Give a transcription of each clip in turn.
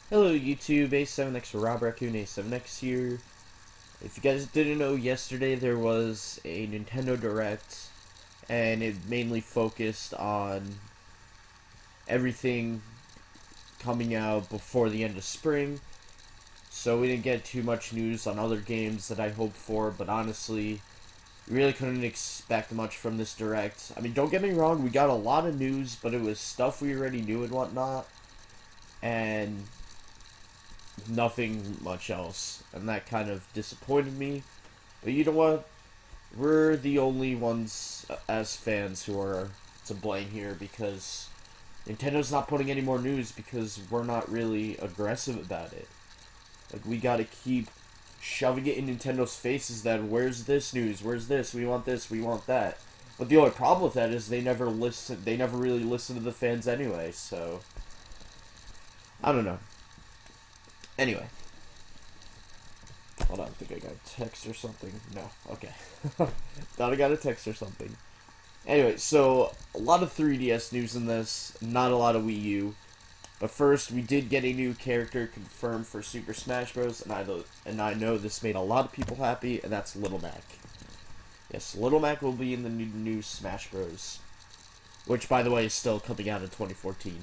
Hello YouTube, A7X Rob Raccoon, A7X here. If you guys didn't know, yesterday there was a Nintendo Direct, and it mainly focused on everything coming out before the end of spring. So we didn't get too much news on other games that I hoped for, but honestly, we really couldn't expect much from this Direct. I mean, don't get me wrong, we got a lot of news, but it was stuff we already knew and whatnot, and nothing much else, and that kind of disappointed me. But you know what? We're the only ones as fans who are to blame here because Nintendo's not putting any more news because we're not really aggressive about it. Like, we gotta keep shoving it in Nintendo's faces that where's this news? Where's this? We want that. But the only problem with that is they never listen. They never really listen to the fans anyway. So I don't know. Anyway, hold on, I think I got a text or something. No, okay. Thought I got a text or something. Anyway, so a lot of 3DS news in this, not a lot of Wii U. But first, we did get a new character confirmed for Super Smash Bros. And I know this made a lot of people happy, and that's Little Mac. Yes, Little Mac will be in the new Smash Bros. Which, by the way, is still coming out in 2014.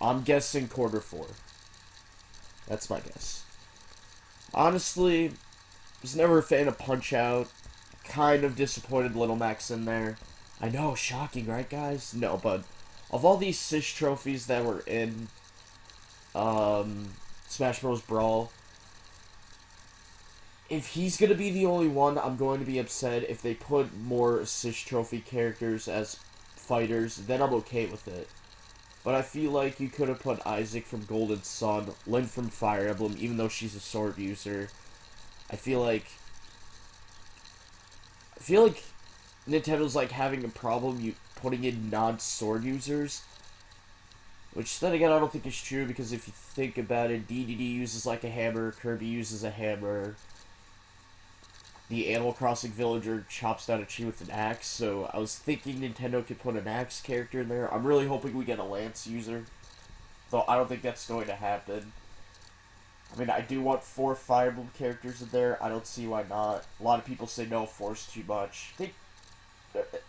I'm guessing quarter 4. That's my guess. Honestly, was never a fan of Punch Out. Kind of disappointed Little Mac's in there. I know, shocking, right, guys? No, but of all these Sish trophies that were in Smash Bros. Brawl, if he's gonna be the only one, I'm going to be upset. If they put more Sish trophy characters as fighters, then I'm okay with it. But I feel like you could have put Isaac from Golden Sun, Lyn from Fire Emblem, even though she's a sword user. I feel like Nintendo's like having a problem putting in non-sword users. Which then again I don't think is true because if you think about it, DDD uses like a hammer, Kirby uses a hammer. The Animal Crossing villager chops down a tree with an axe, so I was thinking Nintendo could put an axe character in there. I'm really hoping we get a lance user, though I don't think that's going to happen. I mean, I do want 4 Fire Emblem characters in there. I don't see why not. A lot of people say no, 4's too much. I think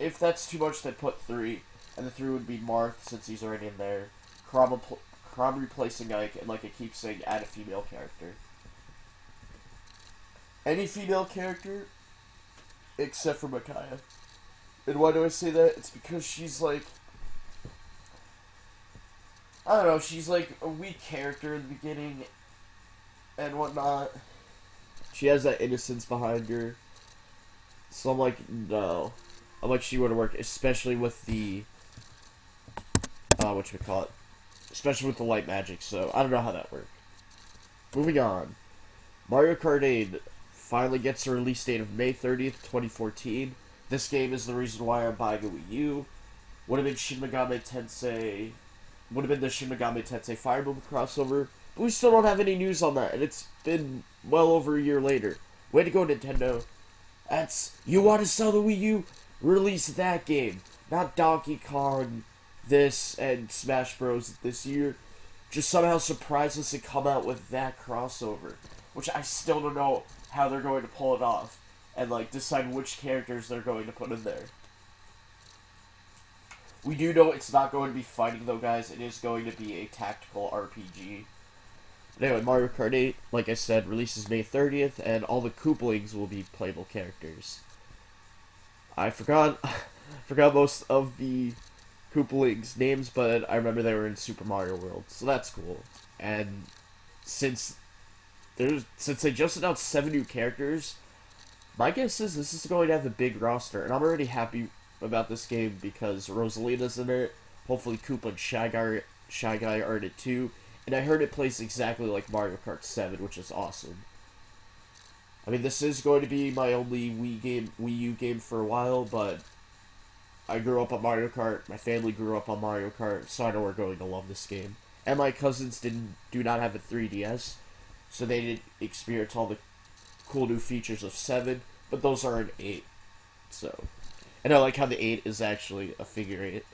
if that's too much, then put 3, and the 3 would be Marth since he's already in there. Chrom replacing Ike, and like I keep saying, add a female character. Any female character except for Micaiah. And why do I say that? It's because she's like, I don't know, she's like a weak character in the beginning and whatnot. She has that innocence behind her. So I'm like, no. I'm like, she wouldn't work, especially with the, whatchamacallit, especially with the light magic, so I don't know how that worked. Moving on. Mario Kart 8 finally gets a release date of May 30th, 2014. This game is the reason why I'm buying a Wii U. Would have been would have been the Shin Megami Tensei Fire Emblem crossover, but we still don't have any news on that, and it's been well over a year later. Way to go, Nintendo. You want to sell the Wii U? Release that game. Not Donkey Kong, this, and Smash Bros. This year. Just somehow surprise us and come out with that crossover. Which I still don't know how they're going to pull it off. And, like, decide which characters they're going to put in there. We do know it's not going to be fighting, though, guys. It is going to be a tactical RPG. But anyway, Mario Kart 8, like I said, releases May 30th, and all the Koopalings will be playable characters. I forgot most of the Koopalings' names, but I remember they were in Super Mario World, so that's cool. And since they just announced 7 new characters, my guess is this is going to have a big roster, and I'm already happy about this game because Rosalina's in it. Hopefully, Koopa and Shy Guy are in it too, and I heard it plays exactly like Mario Kart 7, which is awesome. I mean, this is going to be my only Wii U game for a while, but I grew up on Mario Kart. My family grew up on Mario Kart, so I know we're going to love this game. And my cousins do not have a 3DS, so they didn't experience all the cool new features of 7, but those are in 8. So, and I like how the 8 is actually a figure 8.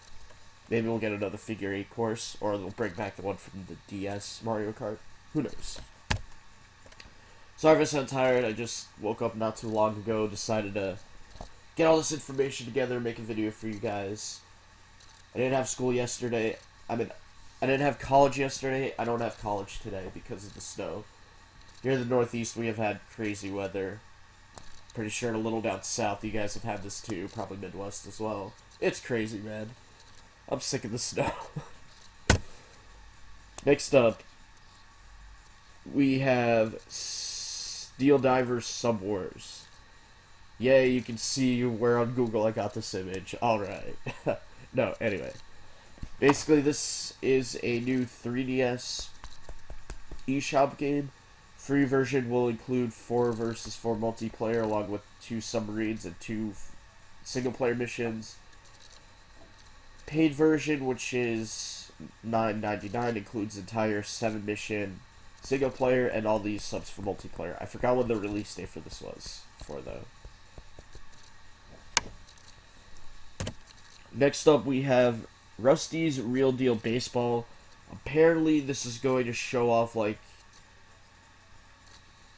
Maybe we'll get another Figure 8 course, or they'll bring back the one from the DS Mario Kart. Who knows? Sorry if I sound tired. I just woke up not too long ago, decided to get all this information together, make a video for you guys. I didn't have school yesterday. I didn't have college yesterday. I don't have college today because of the snow. Here in the Northeast, we have had crazy weather. Pretty sure a little down south, you guys have had this too. Probably Midwest as well. It's crazy, man. I'm sick of the snow. Next up, we have Steel Divers Sub Wars. Yay, you can see where on Google I got this image. Alright. No, anyway. Basically, this is a new 3DS eShop game. Free version will include 4 versus 4 multiplayer, along with 2 submarines and 2 single-player missions. Paid version, which is $9.99, includes entire 7-mission single-player and all these subs for multiplayer. I forgot when the release date for this was, though. Next up, we have Rusty's Real Deal Baseball. Apparently, this is going to show off, like,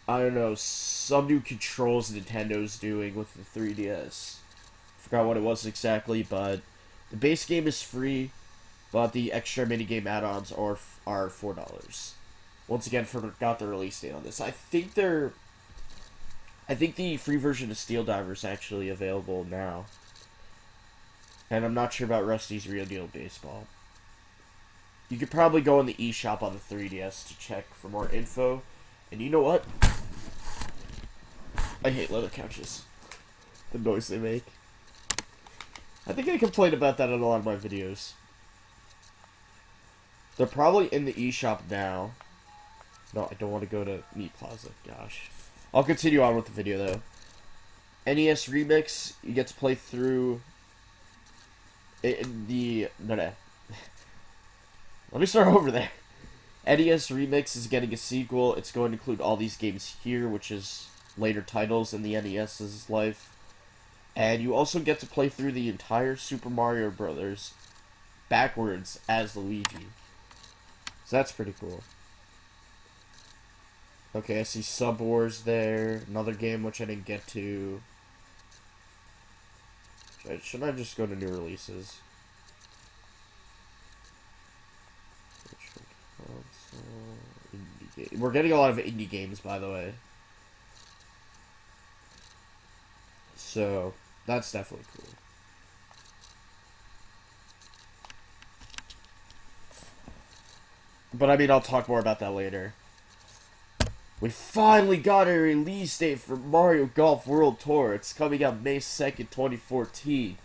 I don't know, some new controls Nintendo's doing with the 3DS. Forgot what it was exactly, but the base game is free, but the extra minigame add-ons are $4. Once again, forgot the release date on this. I think the free version of Steel Diver is actually available now. And I'm not sure about Rusty's Real Deal Baseball. You could probably go on the eShop on the 3DS to check for more info. And you know what? I hate leather couches. The noise they make. I think I complained about that in a lot of my videos. They're probably in the eShop now. No, I don't want to go to Meat Plaza. Gosh. I'll continue on with the video, though. NES Remix, you get to play through No. Let me start over there. NES Remix is getting a sequel. It's going to include all these games here, which is later titles in the NES's life. And you also get to play through the entire Super Mario Brothers backwards as Luigi. So that's pretty cool. Okay, I see Sub Wars there. Another game which I didn't get to. Shouldn't I just go to new releases? We're getting a lot of indie games, by the way. So, that's definitely cool. But I mean, I'll talk more about that later. We finally got a release date for Mario Golf World Tour. It's coming out May 2nd, 2014.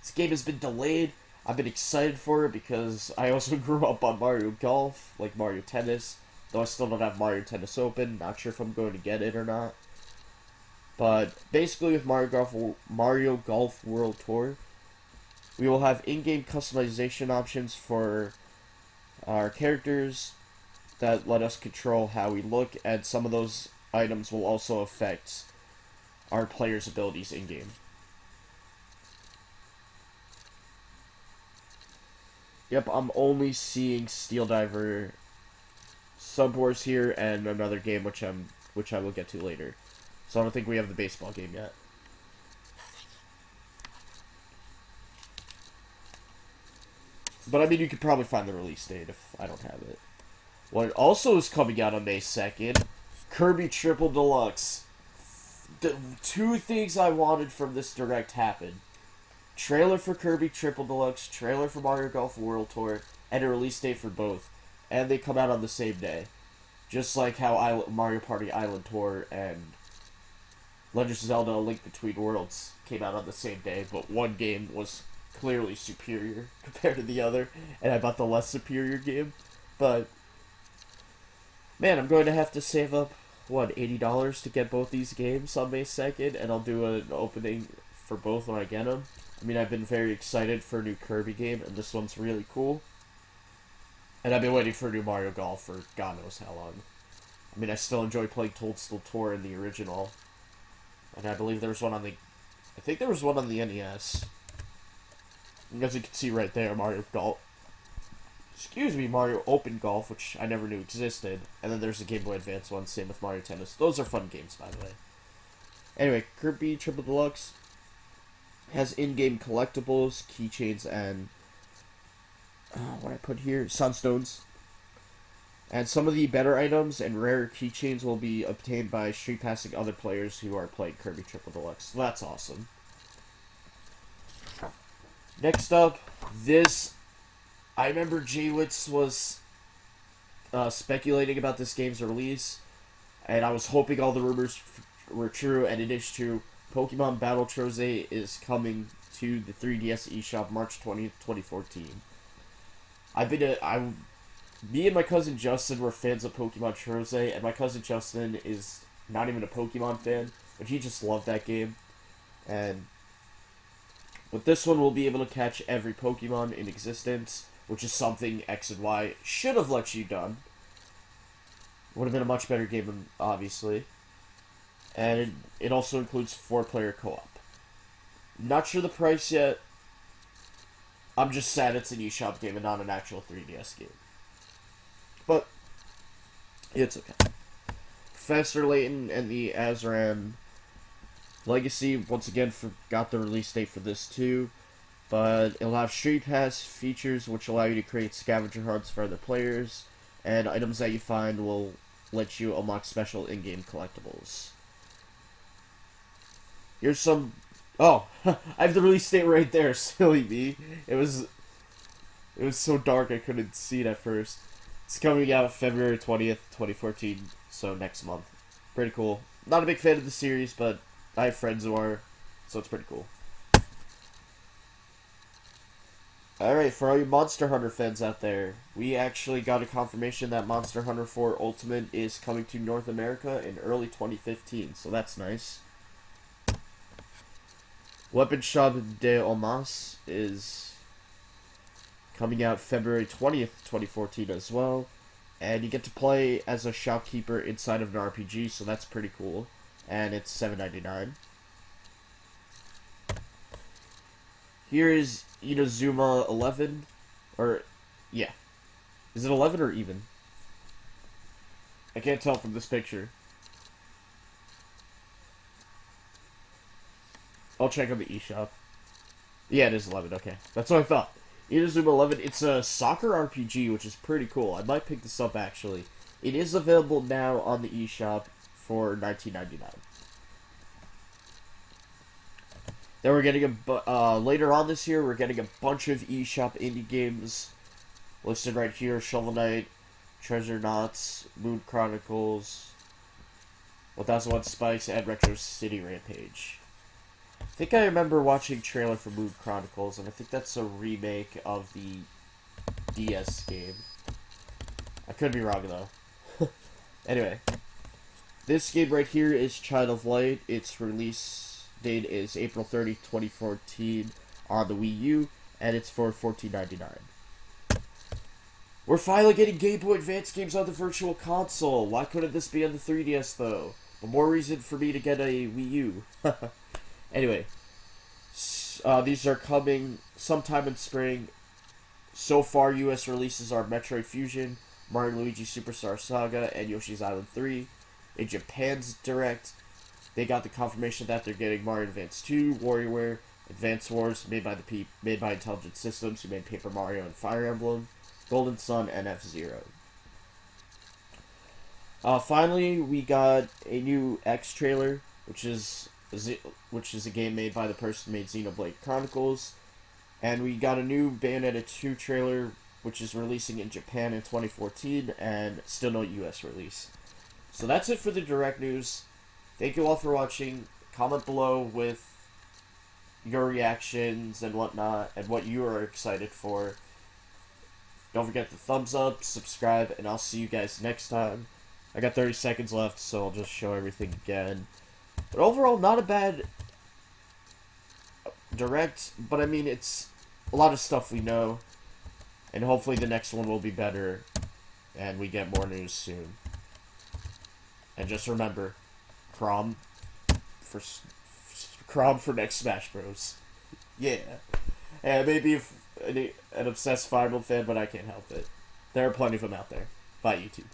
This game has been delayed. I've been excited for it because I also grew up on Mario Golf, like Mario Tennis. Though I still don't have Mario Tennis Open. Not sure if I'm going to get it or not. But basically with Mario Golf World Tour, we will have in-game customization options for our characters that let us control how we look, and some of those items will also affect our players' abilities in-game. Yep, I'm only seeing Steel Diver Sub Wars here and another game which I will get to later. So I don't think we have the baseball game yet. But I mean, you could probably find the release date if I don't have it. What also is coming out on May 2nd, Kirby Triple Deluxe. The 2 things I wanted from this Direct happened. Trailer for Kirby Triple Deluxe, trailer for Mario Golf World Tour, and a release date for both. And they come out on the same day. Just like how Mario Party Island Tour and Legend of Zelda: A Link Between Worlds came out on the same day, but one game was clearly superior compared to the other, and I bought the less superior game. But man, I'm going to have to save up, what, $80 to get both these games on May 2nd, and I'll do an opening for both when I get them. I mean, I've been very excited for a new Kirby game, and this one's really cool. And I've been waiting for a new Mario Golf for God knows how long. I mean, I still enjoy playing Toadstool Tour in the original. And I believe there was one on the... I think there was one on the NES. As you can see right there, Mario Golf. Excuse me, Mario Open Golf, which I never knew existed. And then there's the Game Boy Advance one, same with Mario Tennis. Those are fun games, by the way. Anyway, Kirby Triple Deluxe has in-game collectibles, keychains, and what I put here, sunstones. And some of the better items and rare keychains will be obtained by street passing other players who are playing Kirby Triple Deluxe. So that's awesome. Next up, this. I remember Jaywitz was speculating about this game's release, and I was hoping all the rumors were true, and it is true. Pokemon Battle Trose is coming to the 3DS eShop March 20th, 2014. Me and my cousin Justin were fans of Pokemon Trose, and my cousin Justin is not even a Pokemon fan, but he just loved that game. And with this one, we'll be able to catch every Pokemon in existence, which is something X and Y should have let you done. Would have been a much better game, obviously. And it also includes 4-player co-op. Not sure the price yet. I'm just sad it's an eShop game and not an actual 3DS game. But it's okay. Professor Layton and the Azran Legacy, once again, forgot the release date for this too. But it'll have Street Pass features which allow you to create scavenger hunts for other players. And items that you find will let you unlock special in-game collectibles. Here's some... Oh, I have the release date right there, silly me. It was so dark I couldn't see it at first. It's coming out February 20th, 2014, so next month. Pretty cool. Not a big fan of the series, but I have friends who are, so it's pretty cool. Alright, for all you Monster Hunter fans out there, we actually got a confirmation that Monster Hunter 4 Ultimate is coming to North America in early 2015, so that's nice. Weapon Shop de Omas is coming out February 20th, 2014 as well. And you get to play as a shopkeeper inside of an RPG, so that's pretty cool. And it's $7.99. Here is Inazuma 11. Or, yeah. Is it 11 or even? I can't tell from this picture. I'll check on the eShop. Yeah, it is 11, okay. That's what I thought. Inazuma 11, it's a soccer RPG, which is pretty cool. I might pick this up, actually. It is available now on the eShop for $19.99. Then we're getting later on this year, we're getting a bunch of eShop indie games listed right here. Shovel Knight, Treasure Knots, Moon Chronicles, 1001 Spikes, and Retro City Rampage. I think I remember watching trailer for Moon Chronicles, and I think that's a remake of the DS game. I could be wrong, though. Anyway, this game right here is Child of Light. Its release date is April 30, 2014 on the Wii U, and it's for $14.99. We're finally getting Game Boy Advance games on the Virtual Console. Why couldn't this be on the 3DS, though? But more reason for me to get a Wii U. Anyway, these are coming sometime in spring. So far, US releases are Metroid Fusion, Mario & Luigi Superstar Saga, and Yoshi's Island 3. In Japan's Direct, they got the confirmation that they're getting Mario Advance 2, WarioWare, Advance Wars, made by Intelligent Systems, who made Paper Mario and Fire Emblem, Golden Sun, and F-Zero. Finally, we got a new X trailer, which is a game made by the person who made Xenoblade Chronicles. And we got a new Bayonetta 2 trailer, which is releasing in Japan in 2014, and still no US release. So that's it for the Direct News. Thank you all for watching. Comment below with your reactions and whatnot, and what you are excited for. Don't forget to thumbs up, subscribe, and I'll see you guys next time. I got 30 seconds left, so I'll just show everything again. But overall, not a bad Direct, but I mean, it's a lot of stuff we know, and hopefully the next one will be better, and we get more news soon. And just remember, Crom for next Smash Bros. Yeah. And maybe an obsessed Fire Emblem fan, but I can't help it. There are plenty of them out there. Bye, YouTube.